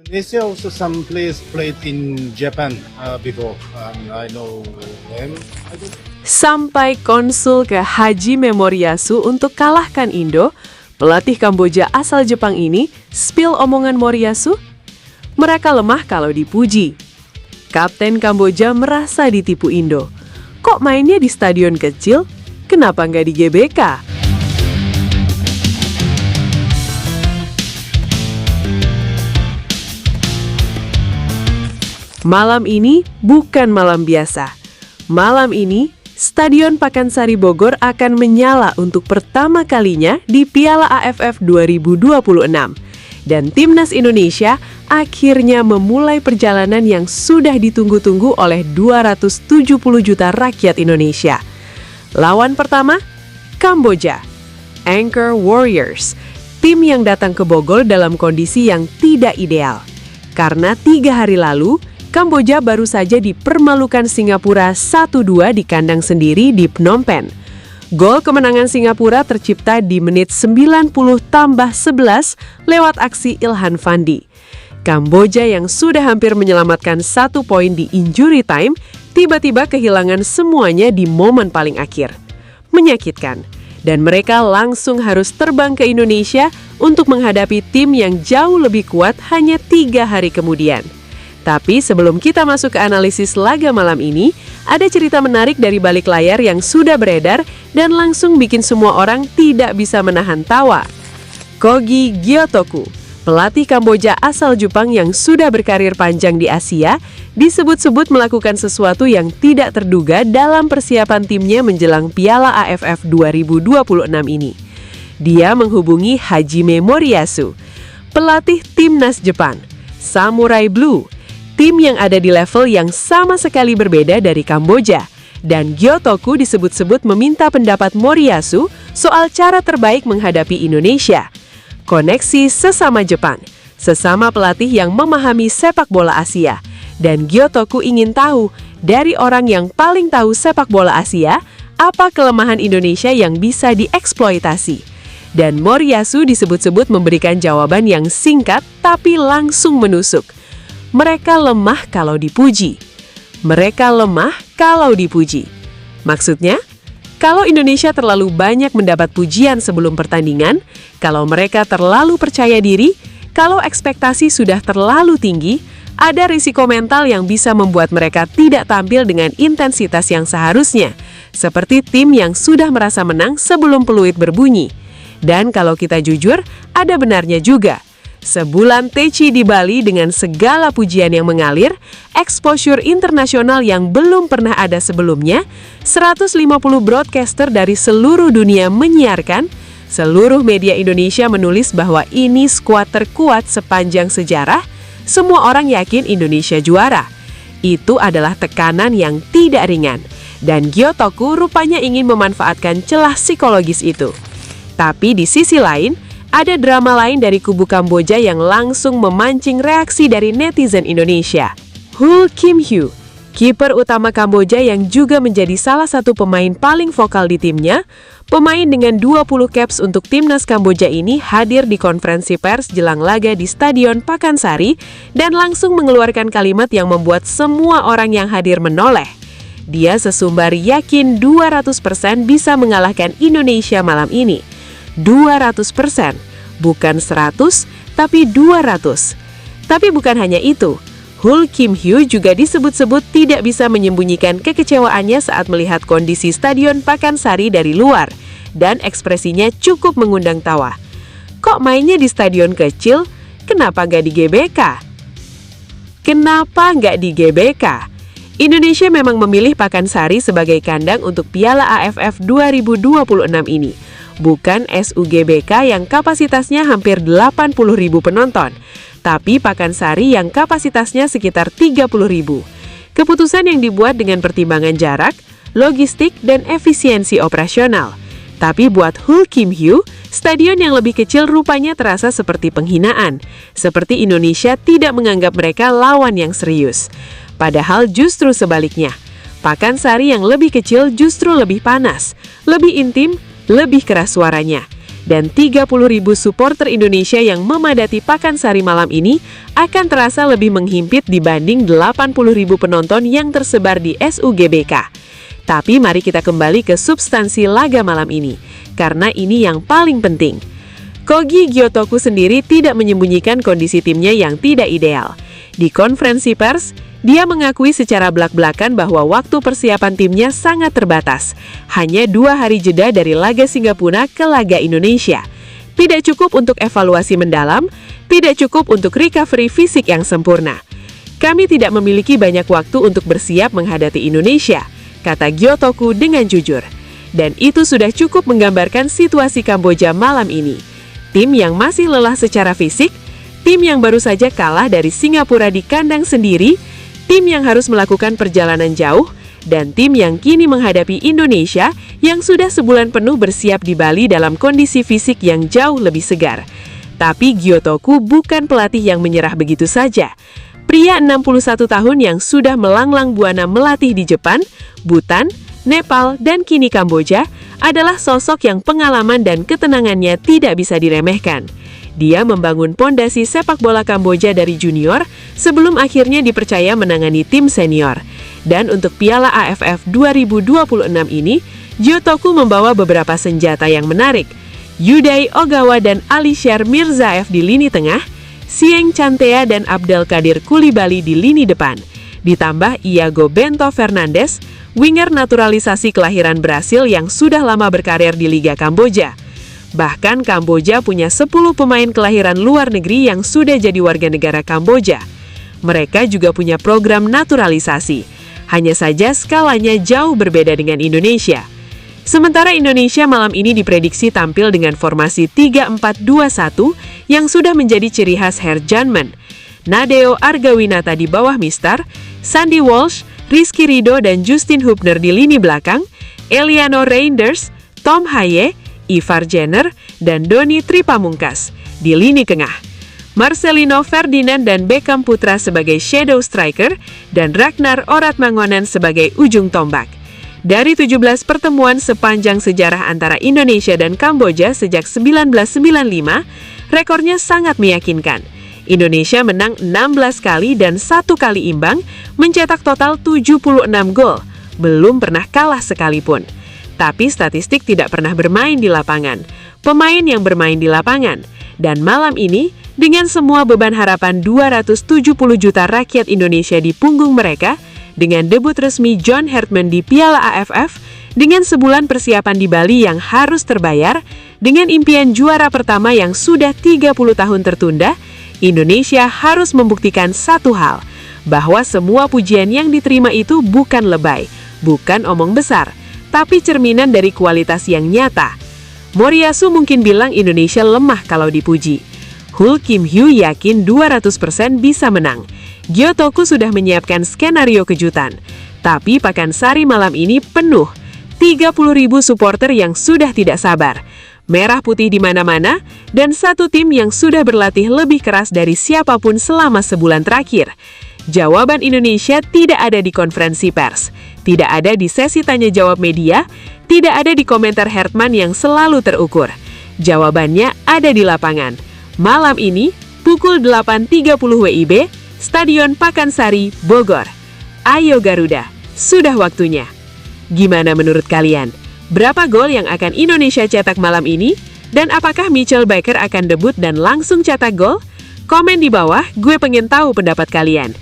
Indonesia also some players played in Japan before, and I know them. Sampai konsul ke Haji Moriyasu untuk kalahkan Indo, pelatih Kamboja asal Jepang ini spill omongan Moriyasu. Mereka lemah kalau dipuji. Kapten Kamboja merasa ditipu Indo. Kok mainnya di stadion kecil? Kenapa nggak di GBK? Malam ini bukan malam biasa. Malam ini, Stadion Pakansari Bogor akan menyala untuk pertama kalinya di Piala AFF 2026. Dan Timnas Indonesia akhirnya memulai perjalanan yang sudah ditunggu-tunggu oleh 270 juta rakyat Indonesia. Lawan pertama, Kamboja. Anchor Warriors, tim yang datang ke Bogor dalam kondisi yang tidak ideal. Karena 3 hari lalu, Kamboja baru saja dipermalukan Singapura 1-2 di kandang sendiri di Phnom Penh. Gol kemenangan Singapura tercipta di menit 90 tambah 11 lewat aksi Ilhan Fandi. Kamboja yang sudah hampir menyelamatkan 1 poin di injury time, tiba-tiba kehilangan semuanya di momen paling akhir. Menyakitkan. Dan mereka langsung harus terbang ke Indonesia untuk menghadapi tim yang jauh lebih kuat hanya 3 hari kemudian. Tapi sebelum kita masuk ke analisis laga malam ini, ada cerita menarik dari balik layar yang sudah beredar dan langsung bikin semua orang tidak bisa menahan tawa. Kogi Gyotoku, pelatih Kamboja asal Jepang yang sudah berkarir panjang di Asia, disebut-sebut melakukan sesuatu yang tidak terduga dalam persiapan timnya menjelang Piala AFF 2026 ini. Dia menghubungi Hajime Moriyasu, pelatih Timnas Jepang, Samurai Blue, tim yang ada di level yang sama sekali berbeda dari Kamboja. Dan Gyotoku disebut-sebut meminta pendapat Moriyasu soal cara terbaik menghadapi Indonesia. Koneksi sesama Jepang, sesama pelatih yang memahami sepak bola Asia. Dan Gyotoku ingin tahu dari orang yang paling tahu sepak bola Asia, apa kelemahan Indonesia yang bisa dieksploitasi. Dan Moriyasu disebut-sebut memberikan jawaban yang singkat tapi langsung menusuk. Mereka lemah kalau dipuji. Mereka lemah kalau dipuji. Maksudnya, kalau Indonesia terlalu banyak mendapat pujian sebelum pertandingan, kalau mereka terlalu percaya diri, kalau ekspektasi sudah terlalu tinggi, ada risiko mental yang bisa membuat mereka tidak tampil dengan intensitas yang seharusnya, seperti tim yang sudah merasa menang sebelum peluit berbunyi. Dan kalau kita jujur, ada benarnya juga. Sebulan Teci di Bali dengan segala pujian yang mengalir, exposure internasional yang belum pernah ada sebelumnya, 150 broadcaster dari seluruh dunia menyiarkan, seluruh media Indonesia menulis bahwa ini skuad terkuat sepanjang sejarah, semua orang yakin Indonesia juara. Itu adalah tekanan yang tidak ringan, dan Gyotoku rupanya ingin memanfaatkan celah psikologis itu. Tapi di sisi lain, ada drama lain dari kubu Kamboja yang langsung memancing reaksi dari netizen Indonesia. Hul Kim Hyu, kiper utama Kamboja yang juga menjadi salah satu pemain paling vokal di timnya, pemain dengan 20 caps untuk timnas Kamboja ini hadir di konferensi pers jelang laga di Stadion Pakansari dan langsung mengeluarkan kalimat yang membuat semua orang yang hadir menoleh. Dia sesumbar yakin 200% bisa mengalahkan Indonesia malam ini. 200%, bukan 100, tapi 200. Tapi bukan hanya itu, Hul Kim Hyu juga disebut-sebut tidak bisa menyembunyikan kekecewaannya saat melihat kondisi Stadion Pakansari dari luar, dan ekspresinya cukup mengundang tawa. Kok mainnya di stadion kecil? Kenapa nggak di GBK? Kenapa nggak di GBK? Indonesia memang memilih Pakansari sebagai kandang untuk Piala AFF 2026 ini. Bukan SUGBK yang kapasitasnya hampir 80.000 penonton, tapi Pakansari yang kapasitasnya sekitar 30.000. Keputusan yang dibuat dengan pertimbangan jarak, logistik, dan efisiensi operasional. Tapi buat Hul Kim Hyu, stadion yang lebih kecil rupanya terasa seperti penghinaan, seperti Indonesia tidak menganggap mereka lawan yang serius. Padahal justru sebaliknya, Pakansari yang lebih kecil justru lebih panas, lebih intim, lebih keras suaranya. dan 30.000 supporter Indonesia yang memadati Pakansari malam ini akan terasa lebih menghimpit dibanding 80.000 penonton yang tersebar di SUGBK. Tapi mari kita kembali ke substansi laga malam ini, karena ini yang paling penting. Kogi Gyotoku sendiri tidak menyembunyikan kondisi timnya yang tidak ideal. Di konferensi pers, dia mengakui secara belak-belakan bahwa waktu persiapan timnya sangat terbatas. Hanya 2 hari jeda dari laga Singapura ke laga Indonesia. Tidak cukup untuk evaluasi mendalam, tidak cukup untuk recovery fisik yang sempurna. Kami tidak memiliki banyak waktu untuk bersiap menghadapi Indonesia, kata Gyotoku dengan jujur. Dan itu sudah cukup menggambarkan situasi Kamboja malam ini. Tim yang masih lelah secara fisik, tim yang baru saja kalah dari Singapura di kandang sendiri, tim yang harus melakukan perjalanan jauh, dan tim yang kini menghadapi Indonesia yang sudah sebulan penuh bersiap di Bali dalam kondisi fisik yang jauh lebih segar. Tapi Gyotoku bukan pelatih yang menyerah begitu saja. Pria 61 tahun yang sudah melanglang buana melatih di Jepang, Bhutan, Nepal, dan kini Kamboja adalah sosok yang pengalaman dan ketenangannya tidak bisa diremehkan. Dia membangun pondasi sepak bola Kamboja dari junior sebelum akhirnya dipercaya menangani tim senior. Dan untuk Piala AFF 2026 ini, Gyotoku membawa beberapa senjata yang menarik. Yudai Ogawa dan Alisher Mirzaev di lini tengah, Sieng Chantea dan Abdel Kadir Koulibaly di lini depan. Ditambah Iago Bento Fernandes, winger naturalisasi kelahiran Brasil yang sudah lama berkarir di Liga Kamboja. Bahkan Kamboja punya 10 pemain kelahiran luar negeri yang sudah jadi warga negara Kamboja. Mereka juga punya program naturalisasi. Hanya saja skalanya jauh berbeda dengan Indonesia. Sementara Indonesia malam ini diprediksi tampil dengan formasi 3-4-2-1 yang sudah menjadi ciri khas Herr Janman. Nadeo Argawinata di bawah Mister, Sandy Walsh, Rizky Ridho dan Justin Hubner di lini belakang, Eliano Reinders, Tom Haye, Ivar Jenner, dan Doni Tripamungkas di lini tengah. Marcelino Ferdinand dan Beckham Putra sebagai shadow striker, dan Ragnar Oratmangonan sebagai ujung tombak. Dari 17 pertemuan sepanjang sejarah antara Indonesia dan Kamboja sejak 1995, rekornya sangat meyakinkan. Indonesia menang 16 kali dan 1 kali imbang, mencetak total 76 gol. Belum pernah kalah sekalipun. Tapi statistik tidak pernah bermain di lapangan. Pemain yang bermain di lapangan. Dan malam ini, dengan semua beban harapan 270 juta rakyat Indonesia di punggung mereka, dengan debut resmi John Hartman di Piala AFF, dengan sebulan persiapan di Bali yang harus terbayar, dengan impian juara pertama yang sudah 30 tahun tertunda, Indonesia harus membuktikan satu hal, bahwa semua pujian yang diterima itu bukan lebay, bukan omong besar, tapi cerminan dari kualitas yang nyata. Moriyasu mungkin bilang Indonesia lemah kalau dipuji. Hul Kim Hyu yakin 200% bisa menang. Gyotoku sudah menyiapkan skenario kejutan. Tapi Pakansari malam ini penuh. 30.000 supporter yang sudah tidak sabar. Merah putih di mana-mana, dan satu tim yang sudah berlatih lebih keras dari siapapun selama sebulan terakhir. Jawaban Indonesia tidak ada di konferensi pers, tidak ada di sesi tanya-jawab media, tidak ada di komentar Hartman yang selalu terukur. Jawabannya ada di lapangan. Malam ini, pukul 8.30 WIB, Stadion Pakansari, Bogor. Ayo Garuda, sudah waktunya. Gimana menurut kalian? Berapa gol yang akan Indonesia cetak malam ini? Dan apakah Mitchell Baker akan debut dan langsung cetak gol? Komen di bawah, gue pengen tahu pendapat kalian.